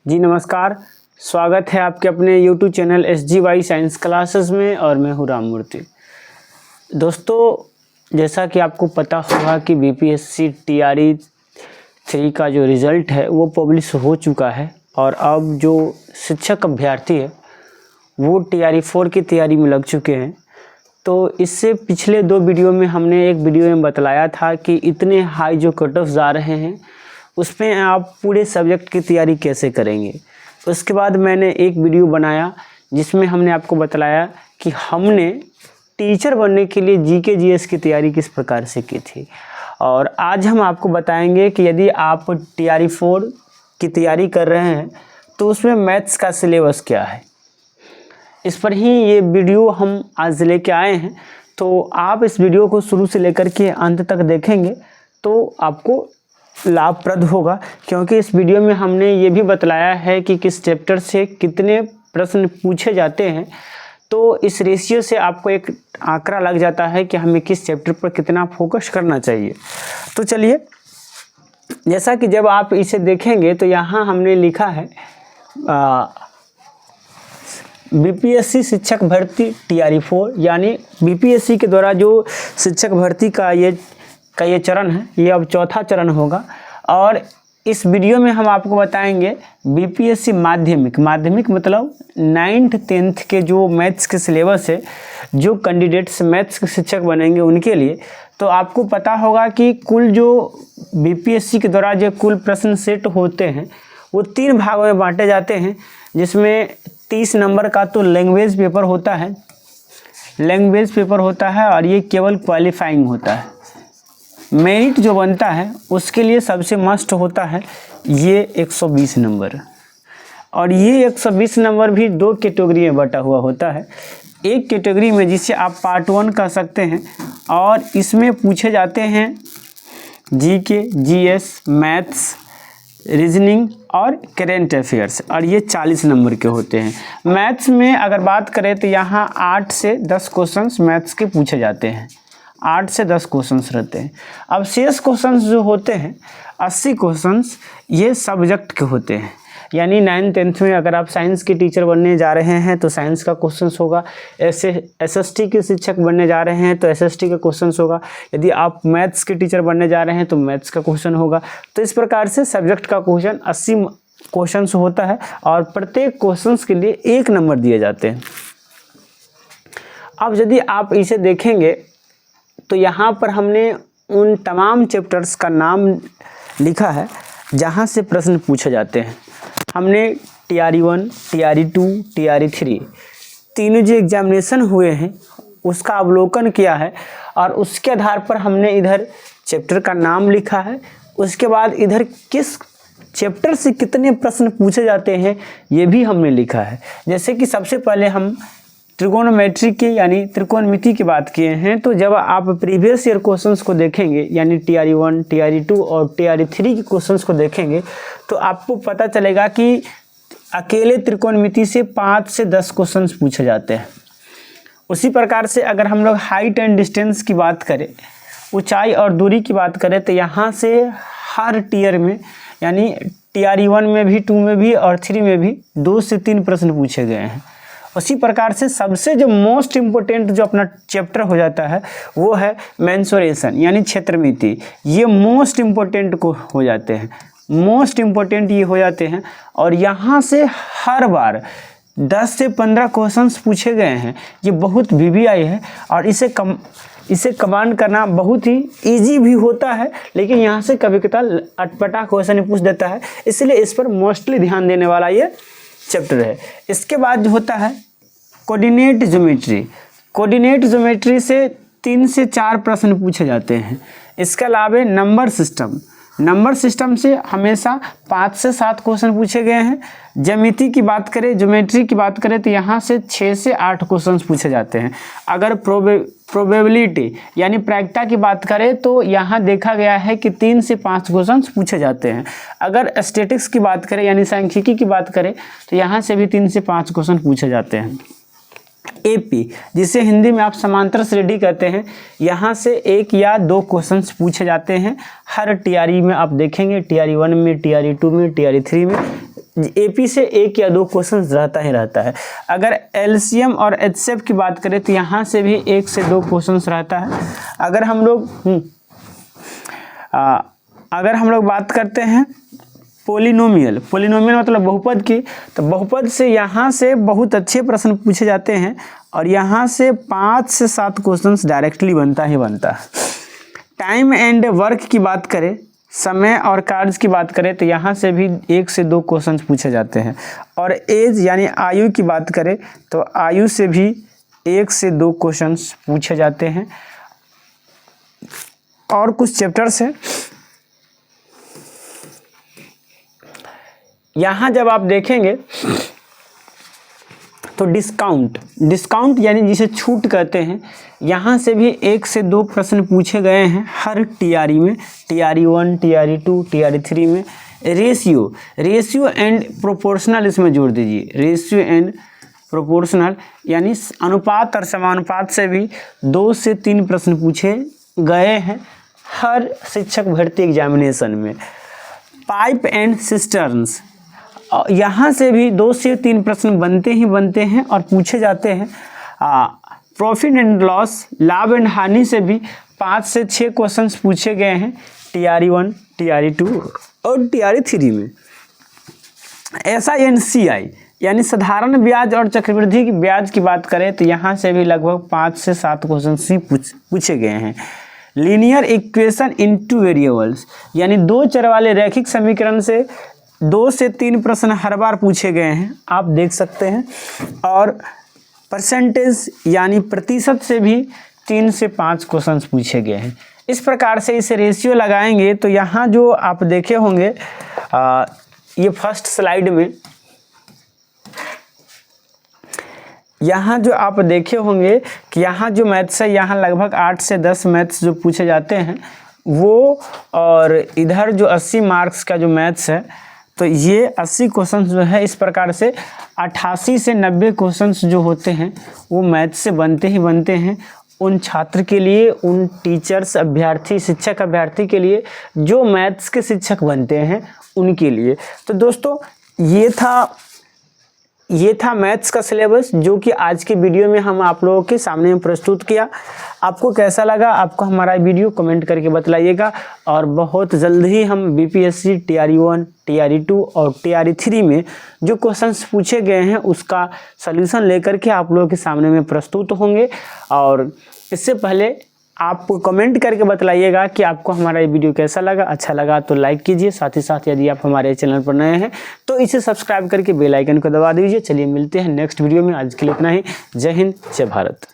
जी नमस्कार, स्वागत है आपके अपने YouTube channel SGY science classes में और मैं हूँ राम मूर्ति। दोस्तों, जैसा कि आपको पता होगा कि BPSC TRE 3 का जो रिज़ल्ट है वो पब्लिश हो चुका है और अब जो शिक्षक अभ्यर्थी है वो TRE 4 की तैयारी में लग चुके हैं। तो इससे पिछले 2 वीडियो में हमने एक वीडियो में बतलाया था कि इतने हाई जो कट ऑफ आ रहे हैं उसमें आप पूरे सब्जेक्ट की तैयारी कैसे करेंगे। उसके बाद मैंने एक वीडियो बनाया जिसमें हमने आपको बतलाया कि हमने टीचर बनने के लिए GK GS की तैयारी किस प्रकार से की थी। और आज हम आपको बताएंगे कि यदि आप TRE 4 की तैयारी कर रहे हैं तो उसमें मैथ्स का सिलेबस क्या है। इस पर ही ये वीडियो हम आज लेके आए हैं। तो आप इस वीडियो को शुरू से लेकर के अंत तक देखेंगे तो आपको लाभप्रद होगा, क्योंकि इस वीडियो में हमने ये भी बतलाया है कि किस चैप्टर से कितने प्रश्न पूछे जाते हैं। तो इस रेशियो से आपको एक आंकड़ा लग जाता है कि हमें किस चैप्टर पर कितना फोकस करना चाहिए। तो चलिए, जैसा कि जब आप इसे देखेंगे तो यहाँ हमने लिखा है BPSC शिक्षक भर्ती TRE 4, यानी BPSC के द्वारा जो शिक्षक भर्ती का ये चरण है, ये अब चौथा चरण होगा। और इस वीडियो में हम आपको बताएंगे BPSC माध्यमिक मतलब 9th 10th के जो मैथ्स के सिलेबस है, जो कैंडिडेट्स मैथ्स के शिक्षक बनेंगे उनके लिए। तो आपको पता होगा कि कुल जो BPSC के द्वारा जो कुल प्रश्न सेट होते हैं वो 3 भागों में बांटे जाते हैं, जिसमें 30 नंबर का तो लैंग्वेज पेपर होता है और ये केवल क्वालिफाइंग होता है। मेरिट जो बनता है उसके लिए सबसे मस्ट होता है ये 120 नंबर। और ये 120 नंबर भी 2 कैटेगरी में बटा हुआ होता है। एक कैटेगरी में जिसे आप पार्ट 1 कह सकते हैं, और इसमें पूछे जाते हैं GK GS मैथ्स रीजनिंग और करेंट अफेयर्स, और ये 40 नंबर के होते हैं। मैथ्स में अगर बात करें तो यहाँ 8 से 10 क्वेश्चंस मैथ्स के पूछे जाते हैं, 8 से 10 क्वेश्चंस रहते हैं। अब शेष क्वेश्चंस जो होते हैं 80 क्वेश्चंस ये सब्जेक्ट के होते हैं। यानी 9th 10th में अगर आप साइंस के टीचर बनने जा रहे हैं तो साइंस का क्वेश्चंस होगा, SST के शिक्षक बनने जा रहे हैं तो SST का क्वेश्चंस होगा, यदि आप मैथ्स के टीचर बनने जा रहे हैं तो मैथ्स का क्वेश्चन होगा। तो इस प्रकार से सब्जेक्ट का क्वेश्चन 80 क्वेश्चंस होता है और प्रत्येक क्वेश्चंस के लिए 1 नंबर दिए जाते हैं। अब यदि आप इसे देखेंगे तो यहाँ पर हमने उन तमाम चैप्टर्स का नाम लिखा है जहाँ से प्रश्न पूछे जाते हैं। हमने TRE 1, TRE 2, TRE 3 तीनों जो एग्जामिनेशन हुए हैं उसका अवलोकन किया है और उसके आधार पर हमने इधर चैप्टर का नाम लिखा है। उसके बाद इधर किस चैप्टर से कितने प्रश्न पूछे जाते हैं ये भी हमने लिखा है। जैसे कि सबसे पहले हम त्रिकोणमिति की यानी त्रिकोणमिति की बात किए हैं। तो जब आप प्रीवियस ईयर क्वेश्चंस को देखेंगे, यानी TRE 1, TRE 2 और TRE 3 के क्वेश्चंस को देखेंगे तो आपको पता चलेगा कि अकेले त्रिकोणमिति से 5 से 10 क्वेश्चंस पूछे जाते हैं। उसी प्रकार से अगर हम लोग हाइट एंड डिस्टेंस की बात करें, ऊंचाई और दूरी की बात करें, तो यहाँ से हर टीयर में यानी TRE 1 में भी, 2 में भी और 3 में भी 2 से 3 प्रश्न पूछे गए हैं। उसी प्रकार से सबसे जो मोस्ट इम्पोर्टेंट जो अपना चैप्टर हो जाता है वो है मेंसुरेशन यानी क्षेत्रमिति। ये मोस्ट इम्पोर्टेंट को हो जाते हैं, मोस्ट इम्पोर्टेंट ये हो जाते हैं। और यहाँ से हर बार 10 से 15 क्वेश्चंस पूछे गए हैं। ये बहुत VVI है और इसे कमांड करना बहुत ही इजी भी होता है, लेकिन यहाँ से कभी कभार अटपटा क्वेश्चन पूछ देता है, इसलिए इस पर मोस्टली ध्यान देने वाला ये चैप्टर है। इसके बाद जो होता है कोऑर्डिनेट ज्योमेट्री से 3 से 4 प्रश्न पूछे जाते हैं। इसके अलावा नंबर सिस्टम से हमेशा 5 से 7 क्वेश्चन पूछे गए हैं। ज्योमेट्री की बात करें तो यहाँ से 6 से 8 क्वेश्चन पूछे जाते हैं। अगर प्रोबेबिलिटी यानी प्रायिकता की बात करें तो यहाँ देखा गया है कि 3 से 5 क्वेश्चन पूछे जाते हैं। अगर स्टैटिक्स की बात करें यानी सांख्यिकी की बात करें तो यहाँ से भी 3 से 5 क्वेश्चन पूछे जाते हैं। AP जिसे हिंदी में आप समांतर श्रेणी कहते हैं, यहाँ से 1 या 2 क्वेश्चंस पूछे जाते हैं हर TRE में। आप देखेंगे TRE 1 में, TRE 2 में, TRE 3 में एपी से 1 या 2 क्वेश्चन रहता ही रहता है। अगर एलसीएम और एचसीएफ की बात करें तो यहाँ से भी 1 से 2 क्वेश्चन रहता है। अगर हम लोग बात करते हैं पोलिनोमियल मतलब बहुपद की, तो बहुपद से यहाँ से बहुत अच्छे प्रश्न पूछे जाते हैं और यहाँ से 5 से 7 क्वेश्चंस डायरेक्टली बनता ही बनता है। टाइम एंड वर्क की बात करें, समय और कार्य की बात करें तो यहाँ से भी 1 से 2 क्वेश्चंस पूछे जाते हैं। और एज यानी आयु की बात करें तो आयु से भी 1 से 2 क्वेश्चंस पूछे जाते हैं। और कुछ चैप्टर्स हैं, यहाँ जब आप देखेंगे तो डिस्काउंट यानी जिसे छूट कहते हैं, यहाँ से भी 1 से 2 प्रश्न पूछे गए हैं हर टीआरई में, टीआरई 1, टीआरई 2, टीआरई 3 में। रेशियो एंड प्रोपोर्शनल इसमें जोड़ दीजिए, रेशियो एंड प्रोपोर्शनल यानी अनुपात और समानुपात से भी 2 से 3 प्रश्न पूछे गए हैं हर शिक्षक भर्ती एग्जामिनेशन में। पाइप एंड सिस्टर्न्स, यहाँ से भी 2 से 3 प्रश्न बनते हैं और पूछे जाते हैं। प्रॉफिट एंड लॉस, लाभ एंड हानि से भी 5 से 6 क्वेश्चंस पूछे गए हैं टीआरई 1, टीआरई 2 और टीआरई 3 में। SINCI यानी साधारण ब्याज और चक्रवृद्धि की ब्याज की बात करें तो यहाँ से भी लगभग 5 से 7 क्वेश्चन ही पूछे गए हैं। लीनियर इक्वेशन इनटू वेरिएबल्स यानी 2 चर वाले रैखिक समीकरण से 2 से 3 प्रश्न हर बार पूछे गए हैं, आप देख सकते हैं। और परसेंटेज यानी प्रतिशत से भी 3 से 5 क्वेश्चन पूछे गए हैं। इस प्रकार से इसे रेशियो लगाएंगे तो यहाँ जो आप देखे होंगे ये फर्स्ट स्लाइड में, यहाँ जो आप देखे होंगे कि यहाँ जो मैथ्स है, यहाँ लगभग 8 से 10 मैथ्स जो पूछे जाते हैं वो, और इधर जो 80 मार्क्स का जो मैथ्स है तो ये 80 क्वेश्चंस जो है इस प्रकार से 88 से 90 क्वेश्चंस जो होते हैं वो मैथ्स से बनते हैं उन छात्र के लिए, उन टीचर्स अभ्यर्थी शिक्षक अभ्यर्थी के लिए जो मैथ्स के शिक्षक बनते हैं उनके लिए। तो दोस्तों ये था मैथ्स का सिलेबस जो कि आज के वीडियो में हम आप लोगों के सामने में प्रस्तुत किया। आपको कैसा लगा, आपको हमारा वीडियो कमेंट करके बतलाइएगा। और बहुत जल्द ही हम बीपीएससी टीआरई 1, टीआरई 2 और टीआरई 3 में जो क्वेश्चंस पूछे गए हैं उसका सलूशन लेकर के आप लोगों के सामने में प्रस्तुत होंगे। और इससे पहले आप कमेंट करके बतलाइएगा कि आपको हमारा ये वीडियो कैसा लगा। अच्छा लगा तो लाइक कीजिए, साथ ही साथ यदि आप हमारे चैनल पर नए हैं तो इसे सब्सक्राइब करके बेल आइकन को दबा दीजिए। चलिए मिलते हैं नेक्स्ट वीडियो में, आज के लिए इतना ही। जय हिंद, जय भारत।